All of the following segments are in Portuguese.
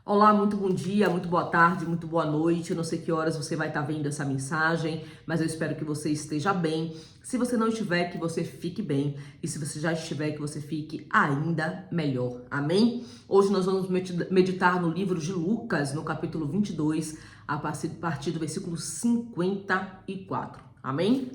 Olá, muito bom dia, muito boa tarde, muito boa noite. Eu não sei que horas você vai estar vendo essa mensagem, mas eu espero que você esteja bem. Se você não estiver, que você fique bem. E se você já estiver, que você fique ainda melhor. Amém? Hoje nós vamos meditar no livro de Lucas, no capítulo 22, a partir do versículo 54. Amém?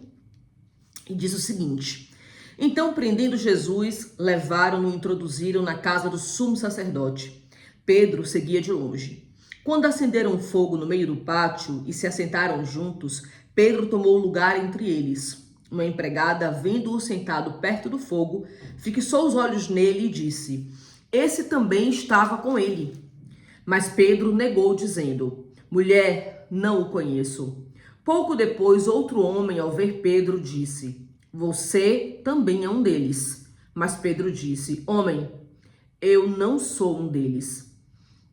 E diz o seguinte: Então, prendendo Jesus, levaram-no e introduziram na casa do sumo sacerdote. Pedro seguia de longe. Quando acenderam fogo no meio do pátio e se assentaram juntos, Pedro tomou lugar entre eles. Uma empregada, vendo-o sentado perto do fogo, fixou os olhos nele e disse: Esse também estava com ele. Mas Pedro negou, dizendo: Mulher, não o conheço. Pouco depois, outro homem, ao ver Pedro, disse: Você também é um deles. Mas Pedro disse: Homem, eu não sou um deles.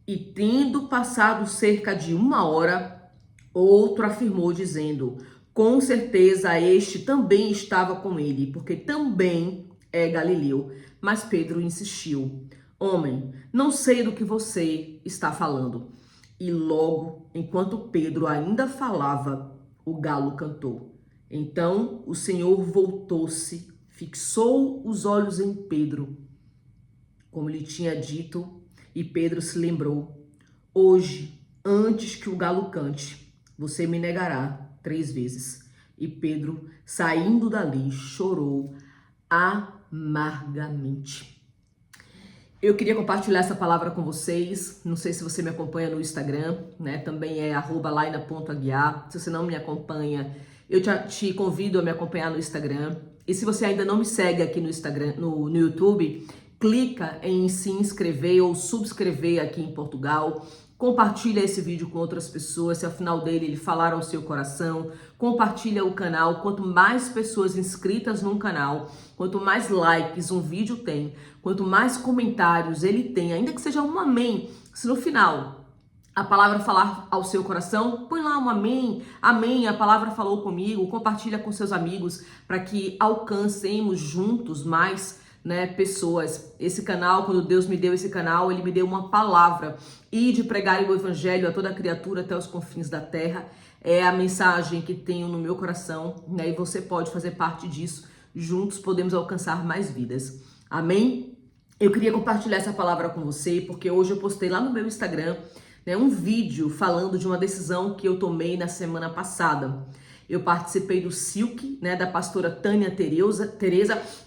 E tendo passado cerca de 1 hora, outro afirmou, dizendo: Com certeza este também estava com ele, porque também é galileu. Mas Pedro insistiu: Homem, não sei do que você está falando. E logo, enquanto Pedro ainda falava, o galo cantou. Então o Senhor voltou-se, fixou os olhos em Pedro, como lhe tinha dito, e Pedro se lembrou: Hoje, antes que o galo cante, você me negará 3 vezes. E Pedro, saindo dali, chorou amargamente. Eu queria compartilhar essa palavra com vocês. Não sei se você me acompanha no Instagram, né? Também é @laina.aguiar. Se você não me acompanha, eu te convido a me acompanhar no Instagram. E se você ainda não me segue aqui no Instagram, no YouTube, clica em se inscrever ou subscrever aqui em Portugal. Compartilha esse vídeo com outras pessoas, se ao final dele ele falar ao seu coração. Compartilha o canal. Quanto mais pessoas inscritas no canal, quanto mais likes um vídeo tem, quanto mais comentários ele tem, ainda que seja um amém, se no final a palavra falar ao seu coração, põe lá um amém, amém, a palavra falou comigo. Compartilha com seus amigos para que alcancemos juntos mais, né, pessoas. Esse canal, quando Deus me deu esse canal, ele me deu uma palavra: e de pregar o evangelho a toda criatura até os confins da terra. É a mensagem que tenho no meu coração, né? E você pode fazer parte disso. Juntos podemos alcançar mais vidas. Amém? Eu queria compartilhar essa palavra com você porque hoje eu postei lá no meu Instagram, né, um vídeo falando de uma decisão que eu tomei na semana passada. Eu participei do SILC, né, da pastora Tânia Tereza.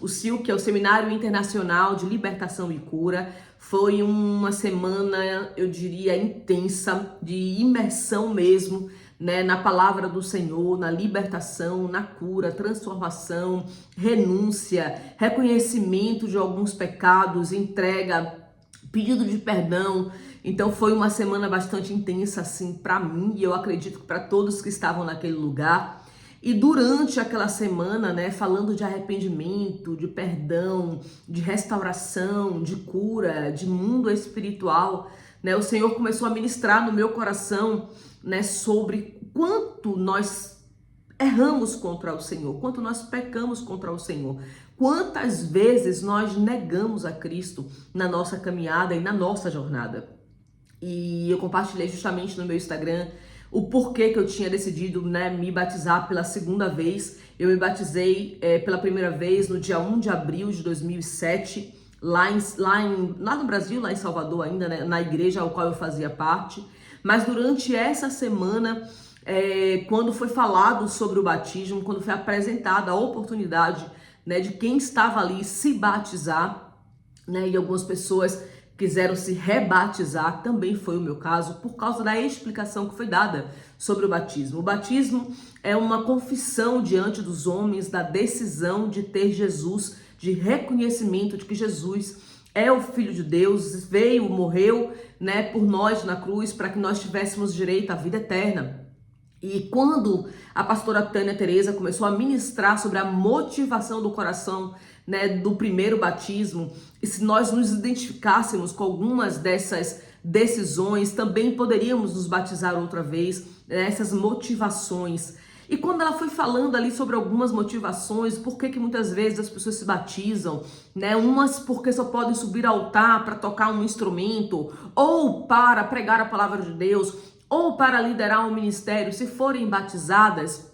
O SILC é o Seminário Internacional de Libertação e Cura. Foi uma semana, eu diria, intensa, de imersão mesmo, né, na palavra do Senhor, na libertação, na cura, transformação, renúncia, reconhecimento de alguns pecados, entrega, pedido de perdão. Então foi uma semana bastante intensa assim para mim, e eu acredito que para todos que estavam naquele lugar. E durante aquela semana, né, falando de arrependimento, de perdão, de restauração, de cura, de mundo espiritual, né, o Senhor começou a ministrar no meu coração, né, sobre quanto nós erramos contra o Senhor, quanto nós pecamos contra o Senhor, quantas vezes nós negamos a Cristo na nossa caminhada e na nossa jornada. E eu compartilhei justamente no meu Instagram o porquê que eu tinha decidido, né, me batizar pela segunda vez. Eu me batizei pela primeira vez no dia 1 de abril de 2007, lá no Brasil, lá em Salvador ainda, né, na igreja ao qual eu fazia parte. Mas durante essa semana, quando foi falado sobre o batismo, quando foi apresentada a oportunidade, né, de quem estava ali se batizar, né, e algumas pessoas quiseram se rebatizar, também foi o meu caso, por causa da explicação que foi dada sobre o batismo. O batismo é uma confissão diante dos homens da decisão de ter Jesus, de reconhecimento de que Jesus é o Filho de Deus, veio, morreu, né, por nós na cruz, para que nós tivéssemos direito à vida eterna. E quando a pastora Tânia Tereza começou a ministrar sobre a motivação do coração, né, do primeiro batismo, e se nós nos identificássemos com algumas dessas decisões, também poderíamos nos batizar outra vez, né, essas motivações. E quando ela foi falando ali sobre algumas motivações, por que muitas vezes as pessoas se batizam, né? Umas porque só podem subir ao altar para tocar um instrumento, ou para pregar a palavra de Deus, ou para liderar um ministério, se forem batizadas,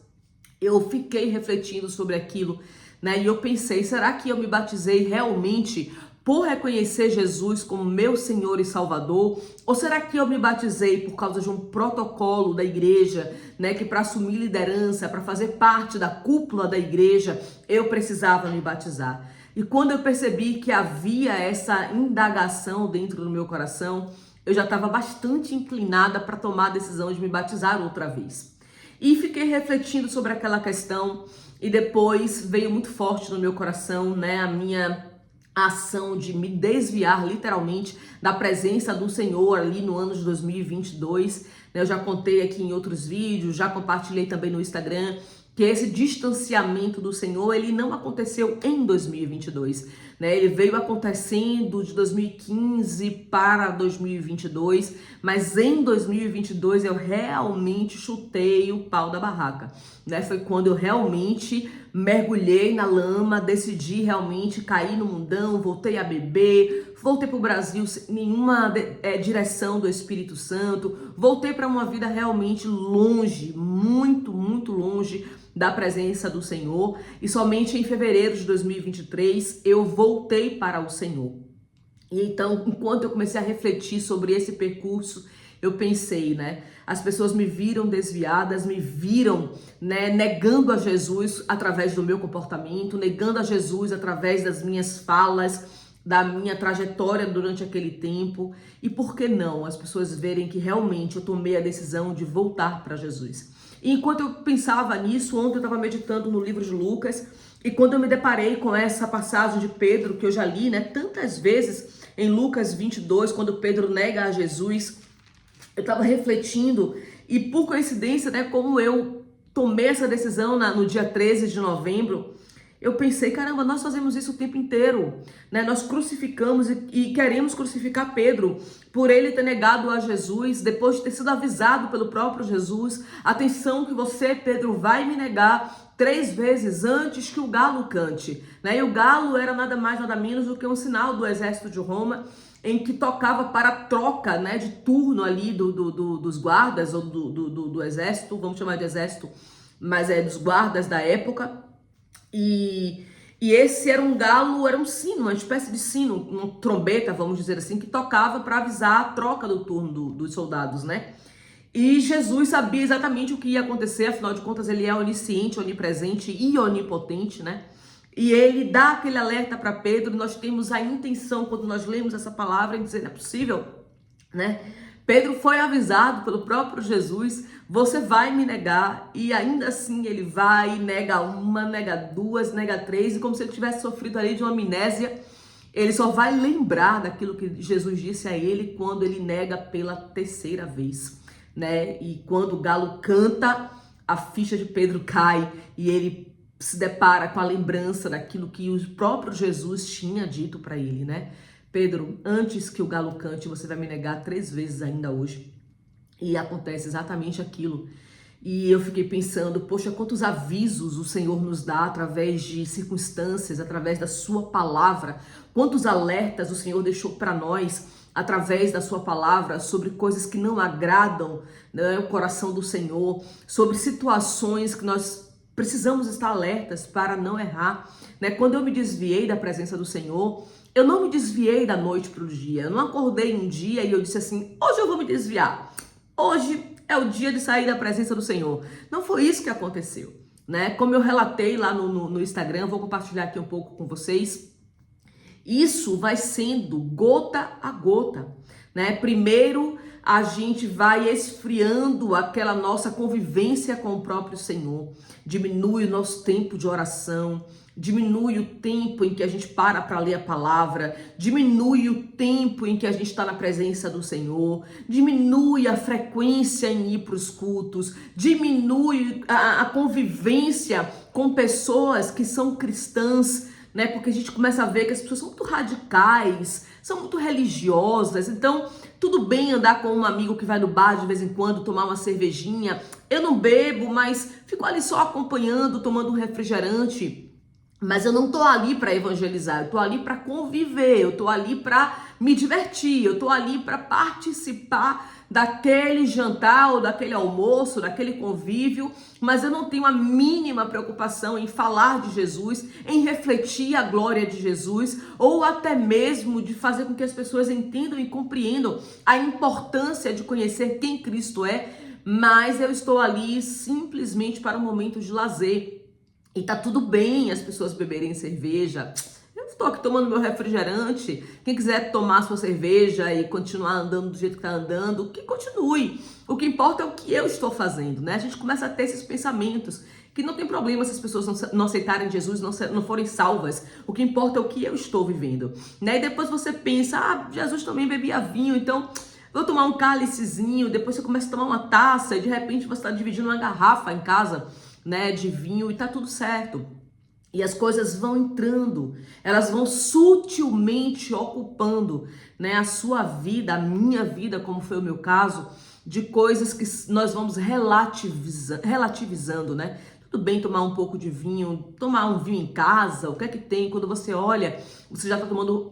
eu fiquei refletindo sobre aquilo, né? E eu pensei, será que eu me batizei realmente por reconhecer Jesus como meu Senhor e Salvador? Ou será que eu me batizei por causa de um protocolo da igreja, né? Que para assumir liderança, para fazer parte da cúpula da igreja, eu precisava me batizar. E quando eu percebi que havia essa indagação dentro do meu coração, eu já estava bastante inclinada para tomar a decisão de me batizar outra vez. E fiquei refletindo sobre aquela questão e depois veio muito forte no meu coração, né, a minha ação de me desviar literalmente da presença do Senhor ali no ano de 2022. Eu já contei aqui em outros vídeos, já compartilhei também no Instagram, que esse distanciamento do Senhor, ele não aconteceu em 2022, né? Ele veio acontecendo de 2015 para 2022, mas em 2022 eu realmente chutei o pau da barraca, né? Foi quando eu realmente mergulhei na lama, decidi realmente cair no mundão, voltei a beber, voltei para o Brasil sem nenhuma direção do Espírito Santo, voltei para uma vida realmente longe, muito, muito longe da presença do Senhor, e somente em fevereiro de 2023 eu voltei para o Senhor. E então, enquanto eu comecei a refletir sobre esse percurso, eu pensei, né? As pessoas me viram desviadas, me viram, né, negando a Jesus através do meu comportamento, negando a Jesus através das minhas falas, da minha trajetória durante aquele tempo. E por que não as pessoas verem que realmente eu tomei a decisão de voltar para Jesus? E enquanto eu pensava nisso, ontem eu estava meditando no livro de Lucas, e quando eu me deparei com essa passagem de Pedro, que eu já li, né, tantas vezes, em Lucas 22, quando Pedro nega a Jesus, eu estava refletindo, e por coincidência, né, como eu tomei essa decisão no dia 13 de novembro, eu pensei, caramba, nós fazemos isso o tempo inteiro, né? Nós crucificamos e queremos crucificar Pedro por ele ter negado a Jesus, depois de ter sido avisado pelo próprio Jesus. Atenção que você, Pedro, vai me negar 3 vezes antes que o galo cante, né? E o galo era nada mais, nada menos do que um sinal do exército de Roma, em que tocava para a troca, né, de turno ali dos guardas ou do exército, vamos chamar de exército, mas dos guardas da época. E esse era um galo, era um sino, uma espécie de sino, uma trombeta, vamos dizer assim, que tocava para avisar a troca do turno dos soldados, né? E Jesus sabia exatamente o que ia acontecer, afinal de contas ele é onisciente, onipresente e onipotente, né? E ele dá aquele alerta para Pedro. Nós temos a intenção, quando nós lemos essa palavra, em dizer, não é possível, né? Pedro foi avisado pelo próprio Jesus, você vai me negar, e ainda assim ele vai, nega uma, nega duas, nega três, e como se ele tivesse sofrido ali de uma amnésia, ele só vai lembrar daquilo que Jesus disse a ele quando ele nega pela 3ª vez, né? E quando o galo canta, a ficha de Pedro cai, e ele se depara com a lembrança daquilo que o próprio Jesus tinha dito para ele, né? Pedro, antes que o galo cante, você vai me negar 3 vezes ainda hoje. E acontece exatamente aquilo. E eu fiquei pensando, poxa, quantos avisos o Senhor nos dá através de circunstâncias, através da sua palavra. Quantos alertas o Senhor deixou para nós através da sua palavra sobre coisas que não agradam, né, o coração do Senhor, sobre situações que nós precisamos estar alertas para não errar, né? Quando eu me desviei da presença do Senhor, eu não me desviei da noite para o dia. Eu não acordei um dia e eu disse assim, hoje eu vou me desviar. Hoje é o dia de sair da presença do Senhor. Não foi isso que aconteceu, né? Como eu relatei lá no Instagram, vou compartilhar aqui um pouco com vocês. Isso vai sendo gota a gota, né? Primeiro a gente vai esfriando aquela nossa convivência com o próprio Senhor. Diminui o nosso tempo de oração, diminui o tempo em que a gente para ler a palavra, diminui o tempo em que a gente está na presença do Senhor, diminui a frequência em ir para os cultos, diminui a convivência com pessoas que são cristãs, né? Porque a gente começa a ver que as pessoas são muito radicais, são muito religiosas. Então, tudo bem andar com um amigo que vai no bar de vez em quando, tomar uma cervejinha. Eu não bebo, mas fico ali só acompanhando, tomando um refrigerante. Mas eu não tô ali para evangelizar, eu tô ali para conviver, eu tô ali para me divertir, eu tô ali para participar daquele jantar ou daquele almoço, daquele convívio, mas eu não tenho a mínima preocupação em falar de Jesus, em refletir a glória de Jesus, ou até mesmo de fazer com que as pessoas entendam e compreendam a importância de conhecer quem Cristo é, mas eu estou ali simplesmente para um momento de lazer. E tá tudo bem as pessoas beberem cerveja. Eu estou aqui tomando meu refrigerante. Quem quiser tomar sua cerveja e continuar andando do jeito que tá andando, que continue. O que importa é o que eu estou fazendo, né? A gente começa a ter esses pensamentos que não tem problema se as pessoas não aceitarem Jesus, não forem salvas. O que importa é o que eu estou vivendo, né? E depois você pensa, Jesus também bebia vinho, então vou tomar um cálicezinho. Depois você começa a tomar uma taça e de repente você está dividindo uma garrafa em casa, né, de vinho, e tá tudo certo. E as coisas vão entrando, elas vão sutilmente ocupando, né, a sua vida, a minha vida, como foi o meu caso, de coisas que nós vamos relativizando, né? Tudo bem tomar um pouco de vinho, tomar um vinho em casa, o que é que tem? Quando você olha, você já tá tomando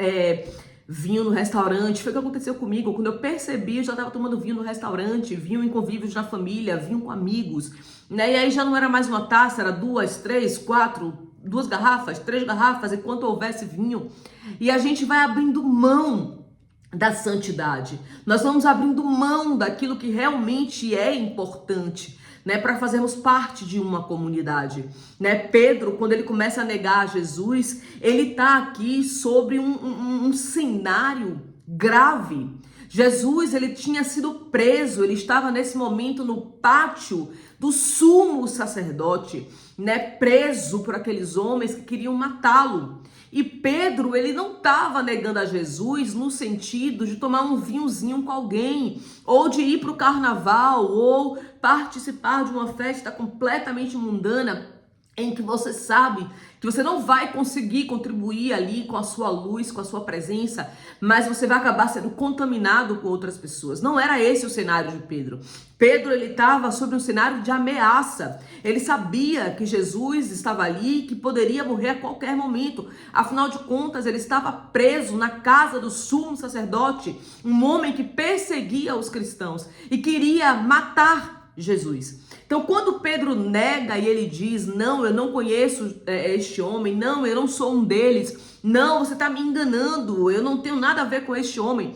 vinho no restaurante. Foi o que aconteceu comigo. Quando eu percebi, eu já estava tomando vinho no restaurante, vinho em convívios na família, vinho com amigos, né? E aí já não era mais uma taça, era 2, 3, 4, 2 garrafas, 3 garrafas, enquanto houvesse vinho. E a gente vai abrindo mão da santidade. Nós vamos abrindo mão daquilo que realmente é importante, né, para fazermos parte de uma comunidade, né? Pedro, quando ele começa a negar Jesus, ele tá aqui sobre um cenário grave. Jesus, ele tinha sido preso, ele estava nesse momento no pátio do sumo sacerdote, né, preso por aqueles homens que queriam matá-lo. E Pedro, ele não estava negando a Jesus no sentido de tomar um vinhozinho com alguém, ou de ir para o carnaval, ou participar de uma festa completamente mundana, em que você sabe que você não vai conseguir contribuir ali com a sua luz, com a sua presença, mas você vai acabar sendo contaminado com outras pessoas. Não era esse o cenário de Pedro. Pedro, ele estava sobre um cenário de ameaça. Ele sabia que Jesus estava ali, que poderia morrer a qualquer momento. Afinal de contas, ele estava preso na casa do sumo sacerdote, um homem que perseguia os cristãos e queria matar Jesus. Então, quando Pedro nega e ele diz, não, eu não conheço este homem, não, eu não sou um deles, não, você está me enganando, eu não tenho nada a ver com este homem.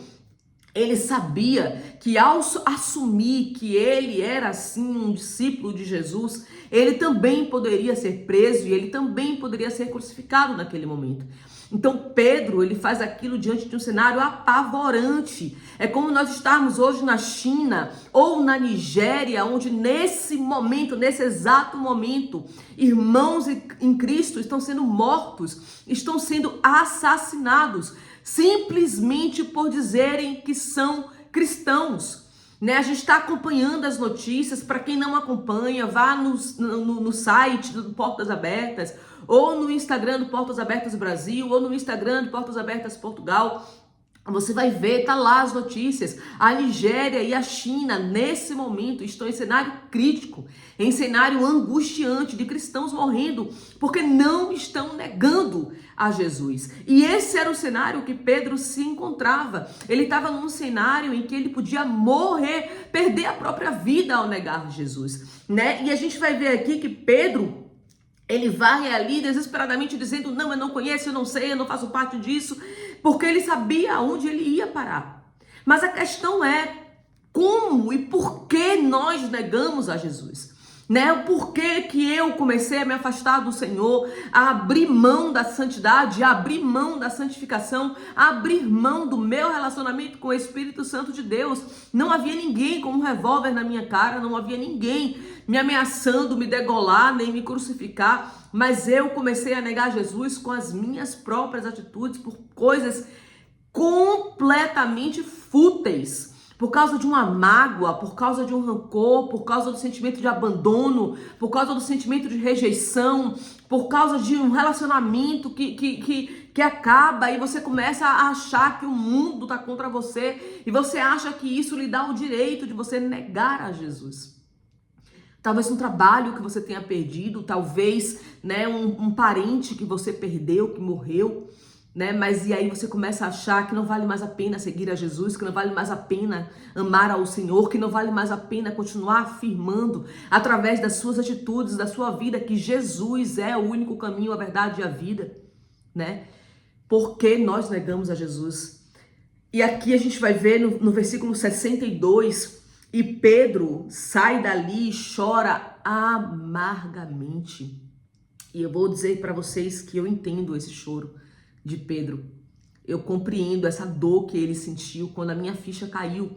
Ele sabia que ao assumir que ele era assim um discípulo de Jesus, ele também poderia ser preso e ele também poderia ser crucificado naquele momento. Então Pedro, ele faz aquilo diante de um cenário apavorante. É como nós estarmos hoje na China ou na Nigéria, onde nesse momento, nesse exato momento, irmãos em Cristo estão sendo mortos, estão sendo assassinados, simplesmente por dizerem que são cristãos, né? A gente está acompanhando as notícias. Para quem não acompanha, vá no site do Portas Abertas, ou no Instagram do Portas Abertas Brasil, ou no Instagram do Portas Abertas Portugal. Você vai ver, tá lá as notícias. A Nigéria e a China, nesse momento, estão em cenário crítico, em cenário angustiante de cristãos morrendo, porque não estão negando a Jesus. E esse era o cenário que Pedro se encontrava. Ele estava num cenário em que ele podia morrer, perder a própria vida ao negar Jesus, né? E a gente vai ver aqui que Pedro, ele vai ali desesperadamente dizendo, não, eu não conheço, eu não sei, eu não faço parte disso, porque ele sabia aonde ele ia parar. Mas a questão é como e por que nós negamos a Jesus, né? O porquê que eu comecei a me afastar do Senhor, a abrir mão da santidade, a abrir mão da santificação, a abrir mão do meu relacionamento com o Espírito Santo de Deus. Não havia ninguém com um revólver na minha cara, não havia ninguém me ameaçando, me degolar, nem me crucificar, mas eu comecei a negar Jesus com as minhas próprias atitudes, por coisas completamente fúteis, por causa de uma mágoa, por causa de um rancor, por causa do sentimento de abandono, por causa do sentimento de rejeição, por causa de um relacionamento que que acaba e você começa a achar que o mundo está contra você e você acha que isso lhe dá o direito de você negar a Jesus. Talvez um trabalho que você tenha perdido, talvez, né, um parente que você perdeu, que morreu, né? Mas e aí você começa a achar que não vale mais a pena seguir a Jesus, que não vale mais a pena amar ao Senhor, que não vale mais a pena continuar afirmando através das suas atitudes, da sua vida, que Jesus é o único caminho, a verdade e a vida, né? Porque nós negamos a Jesus. E aqui a gente vai ver no versículo 62, e Pedro sai dali e chora amargamente. E eu vou dizer para vocês que eu entendo esse choro de Pedro. Eu compreendo essa dor que ele sentiu quando a minha ficha caiu,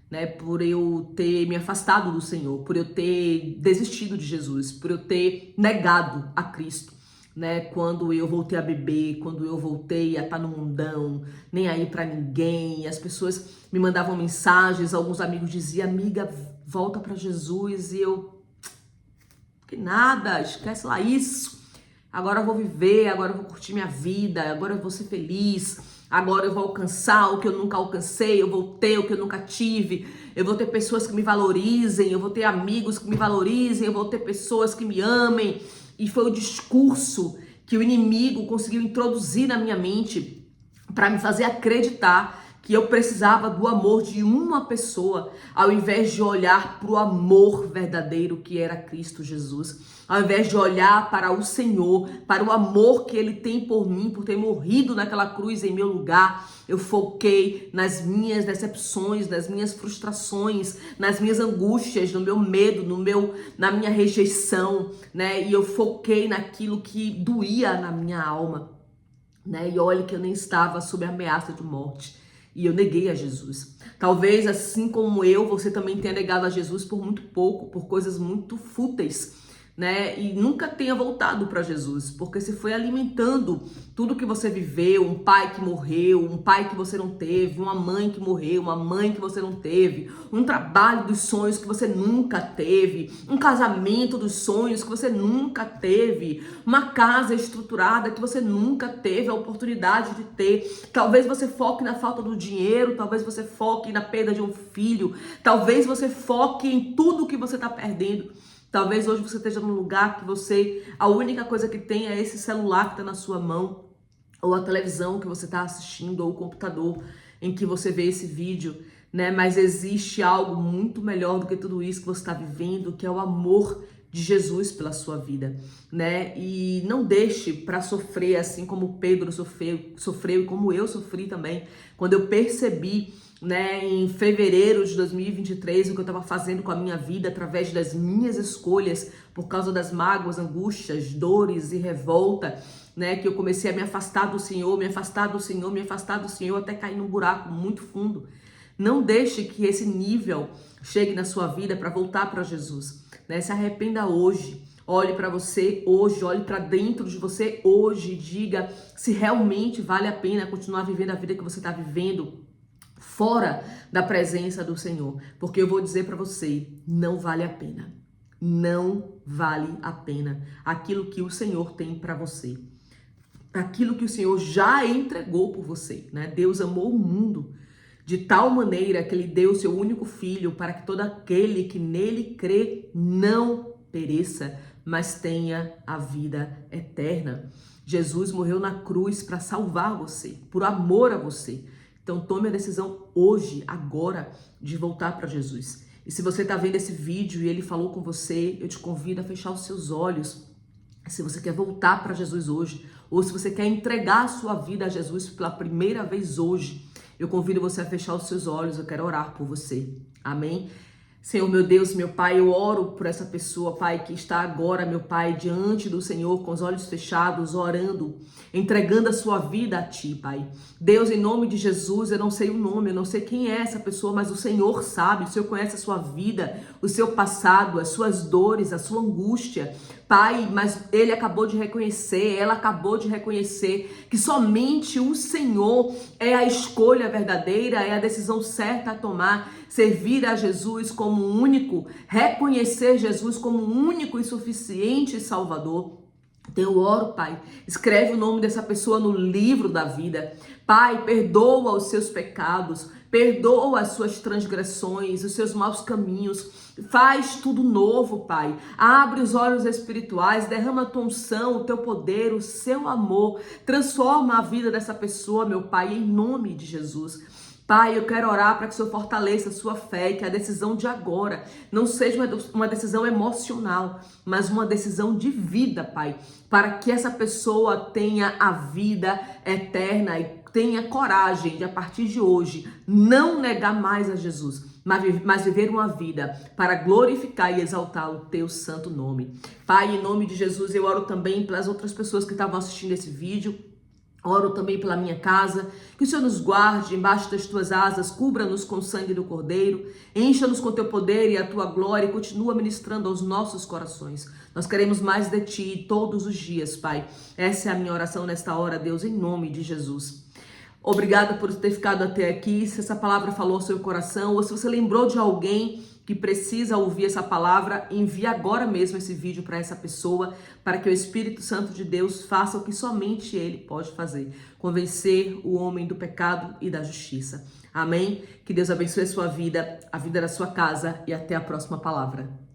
né? Por eu ter me afastado do Senhor, por eu ter desistido de Jesus, por eu ter negado a Cristo, né? Quando eu voltei a beber, quando eu voltei a estar no mundão, nem aí pra ninguém. As pessoas me mandavam mensagens, alguns amigos diziam: amiga, volta pra Jesus. E eu, que nada, esquece lá isso. Agora eu vou viver, agora eu vou curtir minha vida, agora eu vou ser feliz, agora eu vou alcançar o que eu nunca alcancei, eu vou ter o que eu nunca tive, eu vou ter pessoas que me valorizem, eu vou ter amigos que me valorizem, eu vou ter pessoas que me amem. E foi o discurso que o inimigo conseguiu introduzir na minha mente para me fazer acreditar que eu precisava do amor de uma pessoa, ao invés de olhar para o amor verdadeiro que era Cristo Jesus, ao invés de olhar para o Senhor, para o amor que Ele tem por mim, por ter morrido naquela cruz em meu lugar. Eu foquei nas minhas decepções, nas minhas frustrações, nas minhas angústias, no meu medo, na minha rejeição, né? E eu foquei naquilo que doía na minha alma, né? E olha que eu nem estava sob a ameaça de morte. E eu neguei a Jesus. Talvez, assim como eu, você também tenha negado a Jesus por muito pouco, por coisas muito fúteis, né? E nunca tenha voltado para Jesus, porque se foi alimentando tudo que você viveu, um pai que morreu, um pai que você não teve, uma mãe que morreu, uma mãe que você não teve, um trabalho dos sonhos que você nunca teve, um casamento dos sonhos que você nunca teve, uma casa estruturada que você nunca teve a oportunidade de ter. Talvez você foque na falta do dinheiro, talvez você foque na perda de um filho, talvez você foque em tudo que você está perdendo. Talvez hoje você esteja num lugar que a única coisa que tem é esse celular que está na sua mão, ou a televisão que você está assistindo, ou o computador em que você vê esse vídeo, né? Mas existe algo muito melhor do que tudo isso que você está vivendo, que é o amor de Jesus pela sua vida, né? E não deixe para sofrer assim como Pedro sofreu e como eu sofri também, quando eu percebi, né, em fevereiro de 2023, o que eu estava fazendo com a minha vida através das minhas escolhas, por causa das mágoas, angústias, dores e revolta, né, que eu comecei a me afastar do Senhor, me afastar do Senhor, me afastar do Senhor, até cair num buraco muito fundo. Não deixe que esse nível chegue na sua vida para voltar para Jesus, né? Se arrependa hoje. Olhe para você hoje, olhe para dentro de você hoje e diga se realmente vale a pena continuar vivendo a vida que você está vivendo fora da presença do Senhor. Porque eu vou dizer para você, não vale a pena. Não vale a pena aquilo que o Senhor tem para você. Aquilo que o Senhor já entregou por você, né? Deus amou o mundo de tal maneira que Ele deu o seu único filho para que todo aquele que nele crê não pereça, mas tenha a vida eterna. Jesus morreu na cruz para salvar você, por amor a você. Então tome a decisão hoje, agora, de voltar para Jesus. E se você está vendo esse vídeo e ele falou com você, eu te convido a fechar os seus olhos. Se você quer voltar para Jesus hoje, ou se você quer entregar a sua vida a Jesus pela primeira vez hoje, eu convido você a fechar os seus olhos, eu quero orar por você. Amém? Senhor, meu Deus, meu Pai, eu oro por essa pessoa, Pai, que está agora, meu Pai, diante do Senhor, com os olhos fechados, orando, entregando a sua vida a Ti, Pai. Deus, em nome de Jesus, eu não sei o nome, eu não sei quem é essa pessoa, mas o Senhor sabe, o Senhor conhece a sua vida, o seu passado, as suas dores, a sua angústia. Pai, mas ele acabou de reconhecer, ela acabou de reconhecer que somente o Senhor é a escolha verdadeira, é a decisão certa a tomar, servir a Jesus como único, reconhecer Jesus como único e suficiente Salvador. Então eu oro, Pai, escreve o nome dessa pessoa no livro da vida. Pai, perdoa os seus pecados, perdoa as suas transgressões, os seus maus caminhos. Faz tudo novo, Pai. Abre os olhos espirituais, derrama a tua unção, o teu poder, o seu amor. Transforma a vida dessa pessoa, meu Pai, em nome de Jesus. Pai, eu quero orar para que o Senhor fortaleça a sua fé e que a decisão de agora não seja uma decisão emocional, mas uma decisão de vida, Pai, para que essa pessoa tenha a vida eterna e tenha coragem de, a partir de hoje, não negar mais a Jesus, mas viver uma vida para glorificar e exaltar o teu santo nome. Pai, em nome de Jesus, eu oro também pelas outras pessoas que estavam assistindo esse vídeo. Oro também pela minha casa, que o Senhor nos guarde embaixo das tuas asas, cubra-nos com o sangue do Cordeiro, encha-nos com o teu poder e a tua glória e continua ministrando aos nossos corações. Nós queremos mais de ti todos os dias, Pai. Essa é a minha oração nesta hora, Deus, em nome de Jesus. Obrigada por ter ficado até aqui. Se essa palavra falou ao seu coração ou se você lembrou de alguém que precisa ouvir essa palavra, envie agora mesmo esse vídeo para essa pessoa, para que o Espírito Santo de Deus faça o que somente Ele pode fazer, convencer o homem do pecado e da justiça. Amém? Que Deus abençoe a sua vida, a vida da sua casa e até a próxima palavra.